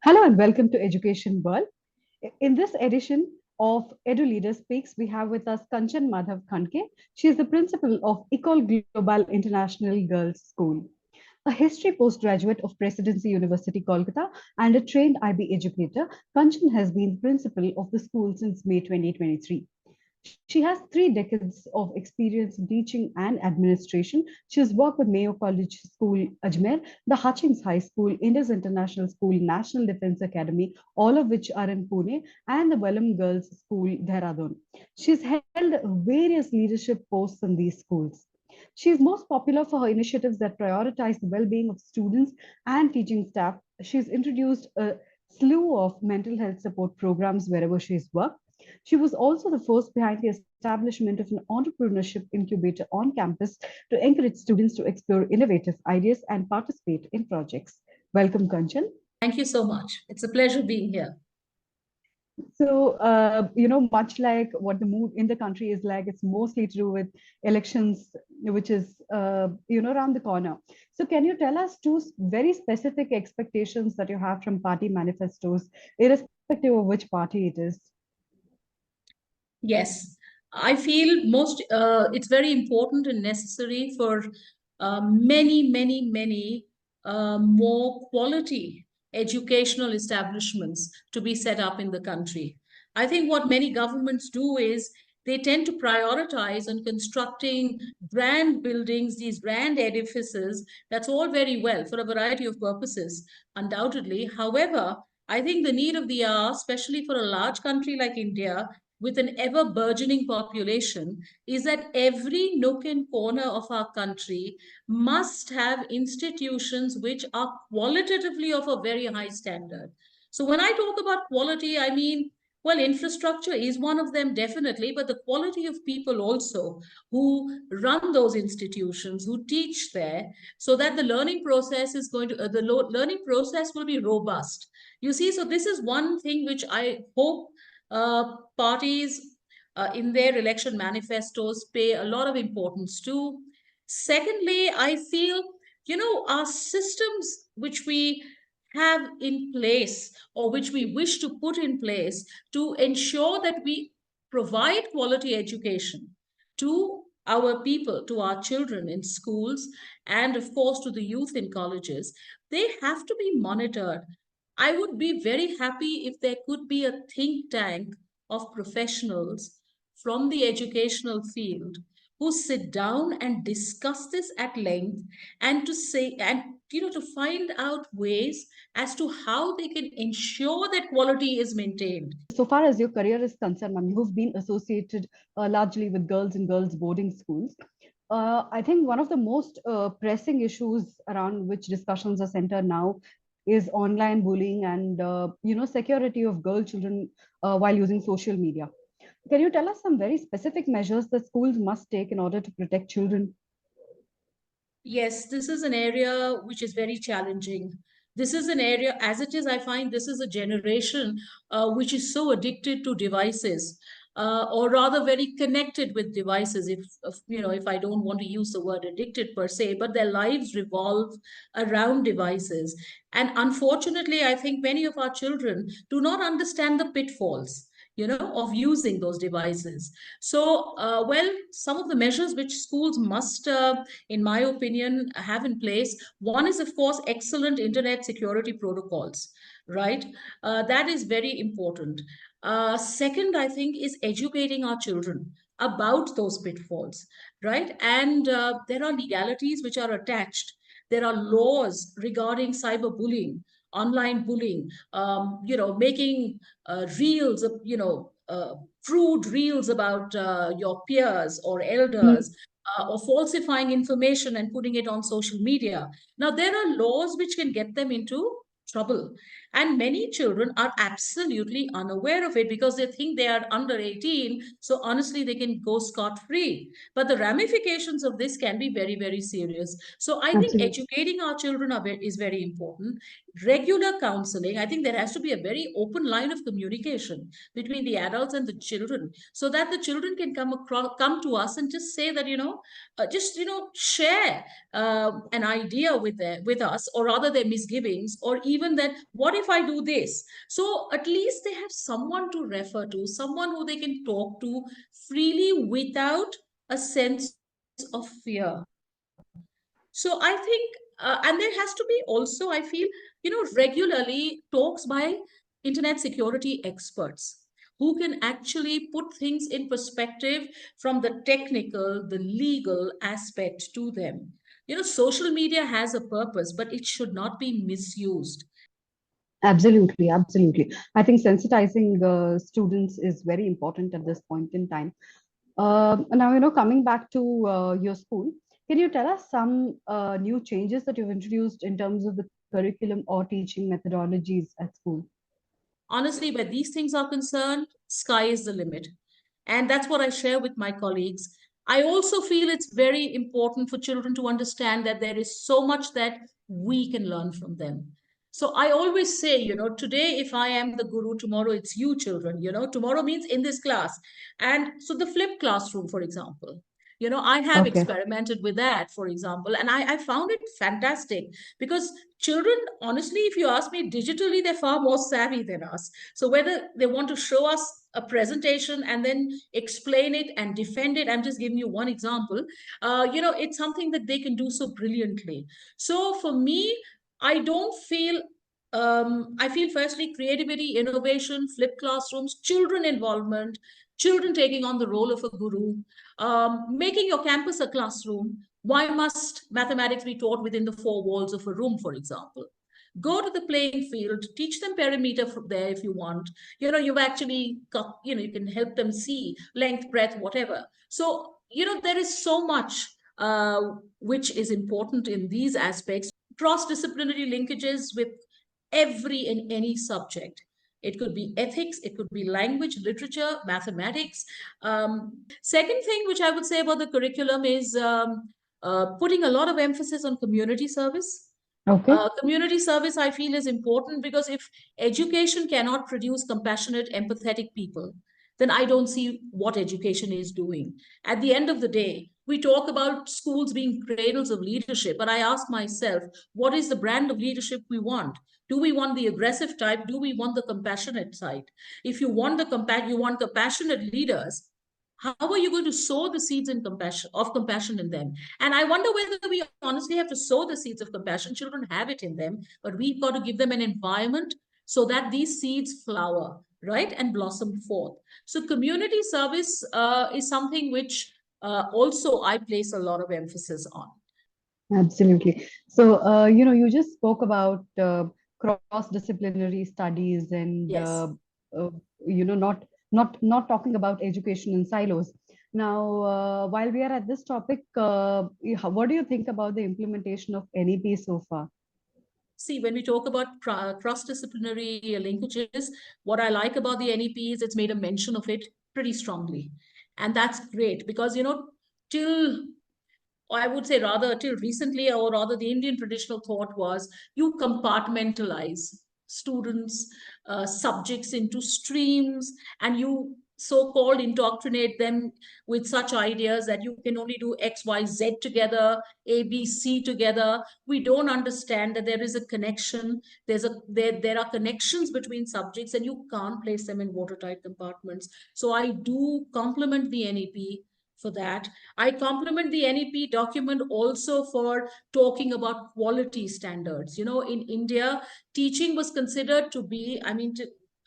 Hello and welcome to Education World. In this edition of Eduleader Speaks, we have with us Kanchan Khandke. She is the principal of Ecole Globale International Girls School, a history postgraduate of Presidency University, Kolkata, and a trained IB educator. Kanchan has been principal of the school since May 2023. She has 3 decades of experience in teaching and administration. She has worked with Mayo College School, Ajmer, the Hutchings High School, Indus International School, National Defence Academy, all of which are in Pune, and the Welham Girls School, Dehradun. She's held various leadership posts in these schools. She is most popular for her initiatives that prioritize the well-being of students and teaching staff. She's introduced a slew of mental health support programs wherever she's worked. She was also the force behind the establishment of an entrepreneurship incubator on campus to encourage students to explore innovative ideas and participate in projects. Welcome, Kanchan. Thank you so much. It's a pleasure being here. So, much like what the mood in the country is like, it's mostly to do with elections, which is, around the corner. So, can you tell us two very specific expectations that you have from party manifestos, irrespective of which party it is? Yes, I feel it's very important and necessary for many more quality educational establishments to be set up in the country. I think what many governments do is they tend to prioritize on constructing grand buildings, these grand edifices. That's all very well for a variety of purposes, undoubtedly. However, I think the need of the hour, especially for a large country like India, with an ever burgeoning population, is that every nook and corner of our country must have institutions which are qualitatively of a very high standard. So when I talk about quality, I mean, well, infrastructure is one of them, definitely, but the quality of people also who run those institutions, who teach there, so that the learning process is going to, learning process will be robust. You see, so this is one thing which I hope parties in their election manifestos pay a lot of importance to. Secondly, I feel, our systems which we have in place or which we wish to put in place to ensure that we provide quality education to our people, to our children in schools, and of course to the youth in colleges, they have to be monitored. I would be very happy if there could be a think tank of professionals from the educational field who sit down and discuss this at length and to say and to find out ways as to how they can ensure that quality is maintained. So far as your career is concerned, ma'am, you've been associated largely with girls and girls boarding schools. I think one of the most pressing issues around which discussions are centered now is online bullying and security of girl children while using social media. Can you tell us some very specific measures that schools must take in order to protect children? Yes, this is an area which is very challenging. This is an area, as it is, I find this is a generation which is so addicted to devices, or rather very connected with devices. If I don't want to use the word addicted per se, but their lives revolve around devices. And unfortunately, I think many of our children do not understand the pitfalls, of using those devices. So, well, some of the measures which schools must in my opinion, have in place. One is, of course, excellent internet security protocols, right? That is very important. Second, I think, is educating our children about those pitfalls, right? And there are legalities which are attached. There are laws regarding cyberbullying, online bullying, making reels, crude reels about your peers or elders, or falsifying information and putting it on social media. Now, there are laws which can get them into trouble. And many children are absolutely unaware of it because they think they are under 18. So, honestly, they can go scot free. But the ramifications of this can be very, very serious. So, I think Absolutely. educating our children is very important. Regular counseling, I think there has to be a very open line of communication between the adults and the children so that the children can come to us and just say that share an idea with us, or rather their misgivings, or even that what if if I do this? So at least they have someone to refer to, someone who they can talk to freely without a sense of fear. So I think, and there has to be also, I feel, regularly talks by internet security experts who can actually put things in perspective from the technical, the legal aspect to them. Social media has a purpose, but it should not be misused. Absolutely, absolutely. I think sensitizing students is very important at this point in time. Now, coming back to your school, can you tell us some new changes that you've introduced in terms of the curriculum or teaching methodologies at school? Honestly, where these things are concerned, sky is the limit. And that's what I share with my colleagues. I also feel it's very important for children to understand that there is so much that we can learn from them. So I always say, today if I am the guru, tomorrow it's you, children. Tomorrow means in this class. And so the flipped classroom, for example. I have Okay. experimented with that, for example, and I found it fantastic because children, honestly, if you ask me, digitally, they're far more savvy than us. So whether they want to show us a presentation and then explain it and defend it, I'm just giving you one example. It's something that they can do so brilliantly. So for me, I don't feel. I feel firstly creativity, innovation, flipped classrooms, children involvement, children taking on the role of a guru, making your campus a classroom. Why must mathematics be taught within the four walls of a room, for example? Go to the playing field, teach them perimeter from there if you want. You've actually got, you can help them see length, breadth, whatever. So, there is so much which is important in these aspects. Cross disciplinary linkages with every and any subject. It could be ethics, it could be language, literature, mathematics. Second thing which I would say about the curriculum is putting a lot of emphasis on community service. Okay. Community service, I feel, is important because if education cannot produce compassionate, empathetic people, then I don't see what education is doing. At the end of the day, we talk about schools being cradles of leadership, but I ask myself, what is the brand of leadership we want? Do we want the aggressive type? Do we want the compassionate side? If you want you want compassionate leaders, how are you going to sow the seeds of compassion in them? And I wonder whether we honestly have to sow the seeds of compassion. Children have it in them, but we've got to give them an environment so that these seeds flower, right, and blossom forth. So community service is something which also I place a lot of emphasis on. Absolutely. So, you just spoke about cross-disciplinary studies and Yes. uh, not talking about education in silos. Now, while we are at this topic, what do you think about the implementation of NEP so far? See, when we talk about cross-disciplinary linkages, what I like about the NEP is it's made a mention of it pretty strongly. And that's great because, till I would say rather till recently, or rather the Indian traditional thought was you compartmentalize students, subjects into streams, and you so-called indoctrinate them with such ideas that you can only do X, Y, Z together, A, B, C together. We don't understand that there is a connection. There are connections between subjects, and you can't place them in watertight compartments. So I do compliment the NEP for that. I compliment the NEP document also for talking about quality standards. In India, teaching was considered to be,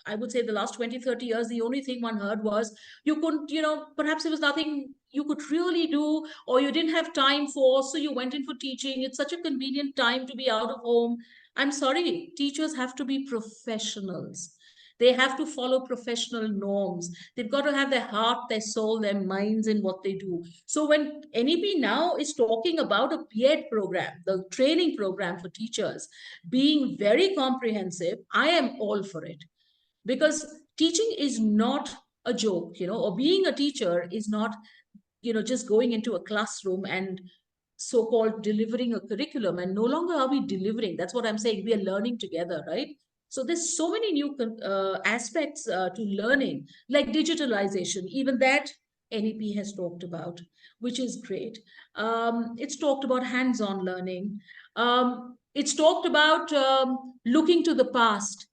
I would say the last 20, 30 years, the only thing one heard was you couldn't, perhaps there was nothing you could really do or you didn't have time for, so you went in for teaching. It's such a convenient time to be out of home. I'm sorry, teachers have to be professionals. They have to follow professional norms. They've got to have their heart, their soul, their minds in what they do. So when NEP now is talking about a BEd program, the training program for teachers, being very comprehensive, I am all for it. Because teaching is not a joke, or being a teacher is not, just going into a classroom and so-called delivering a curriculum. And no longer are we delivering. That's what I'm saying. We are learning together, right? So there's so many new aspects to learning, like digitalization. Even that NEP has talked about, which is great. It's talked about hands-on learning. It's talked about looking to the past.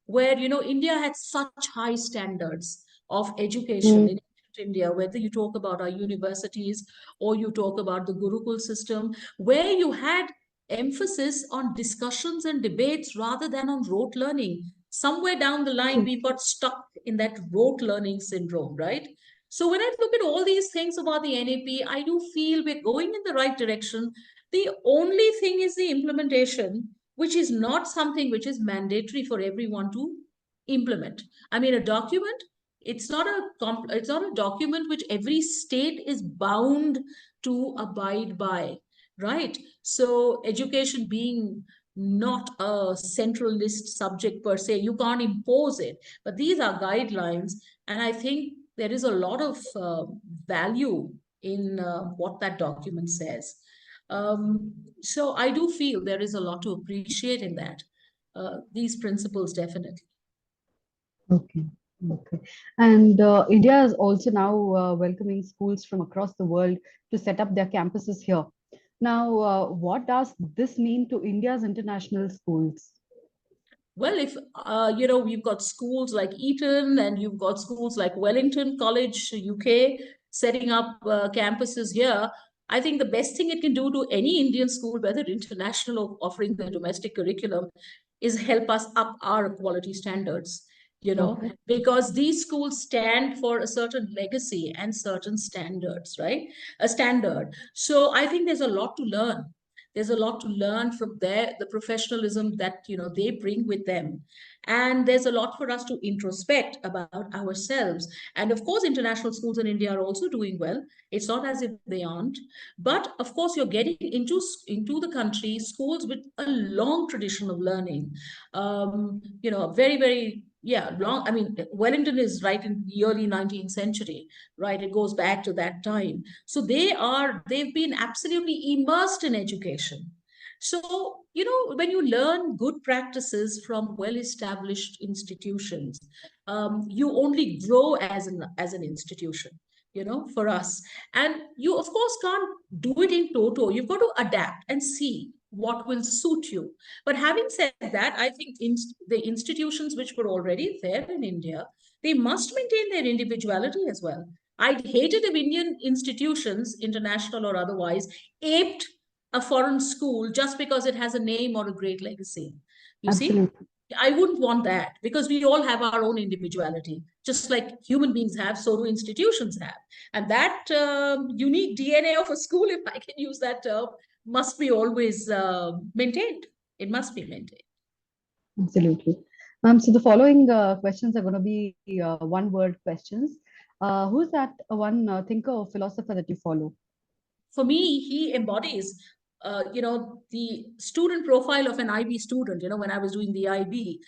where, India had such high standards of education Mm. in India, whether you talk about our universities or you talk about the Gurukul system, where you had emphasis on discussions and debates rather than on rote learning. Somewhere down the line, True. we got stuck in that rote learning syndrome, right? So when I look at all these things about the NAP, I do feel we're going in the right direction. The only thing is the implementation, which is not something which is mandatory for everyone to implement. I mean, a document, it's not a document which every state is bound to abide by, right? So education being not a centralist subject per se, you can't impose it, but these are guidelines, and I think there is a lot of value in what that document says. So I do feel there is a lot to appreciate in that. These principles, definitely. Okay. Okay. And India is also now welcoming schools from across the world to set up their campuses here. Now, what does this mean to India's international schools? Well, if you've got schools like Eton and you've got schools like Wellington College, UK, setting up campuses here, I think the best thing it can do to any Indian school, whether international or offering the domestic curriculum, is help us up our quality standards. Okay. Because these schools stand for a certain legacy and certain standards, right? A standard. So I think there's a lot to learn. There's a lot to learn from the professionalism that they bring with them, and there's a lot for us to introspect about ourselves. And of course, international schools in India are also doing well. It's not as if they aren't, but of course, you're getting into the country schools with a long tradition of learning. Very, very, yeah, long. I mean, Wellington is right in the early 19th century, right? It goes back to that time. So they've been absolutely immersed in education. So, when you learn good practices from well-established institutions, you only grow as an institution, for us. And you, of course, can't do it in toto. You've got to adapt and see what will suit you. But having said that, I think the institutions which were already there in India, they must maintain their individuality as well. I'd hate it if Indian institutions, international or otherwise, aped a foreign school just because it has a name or a great legacy. You see? Absolutely. I wouldn't want that, because we all have our own individuality. Just like human beings have, so do institutions have. And that unique DNA of a school, if I can use that term, must be always maintained. It must be maintained. Absolutely. So the following questions are going to be one-word questions. Who's that one thinker or philosopher that you follow? For me, he embodies, the student profile of an IB student. When I was doing the IB,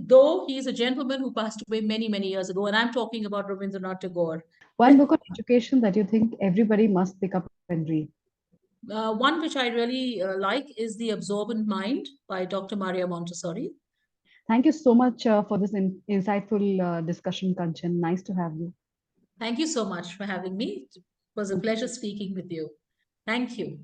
though he is a gentleman who passed away many, many years ago, and I'm talking about Rabindranath Tagore. One book on education that you think everybody must pick up and read. One which I really like is The Absorbent Mind by Dr. Maria Montessori. Thank you so much for this insightful discussion, Kanchan. Nice to have you. Thank you so much for having me. It was a Thank you. pleasure speaking with you. Thank you.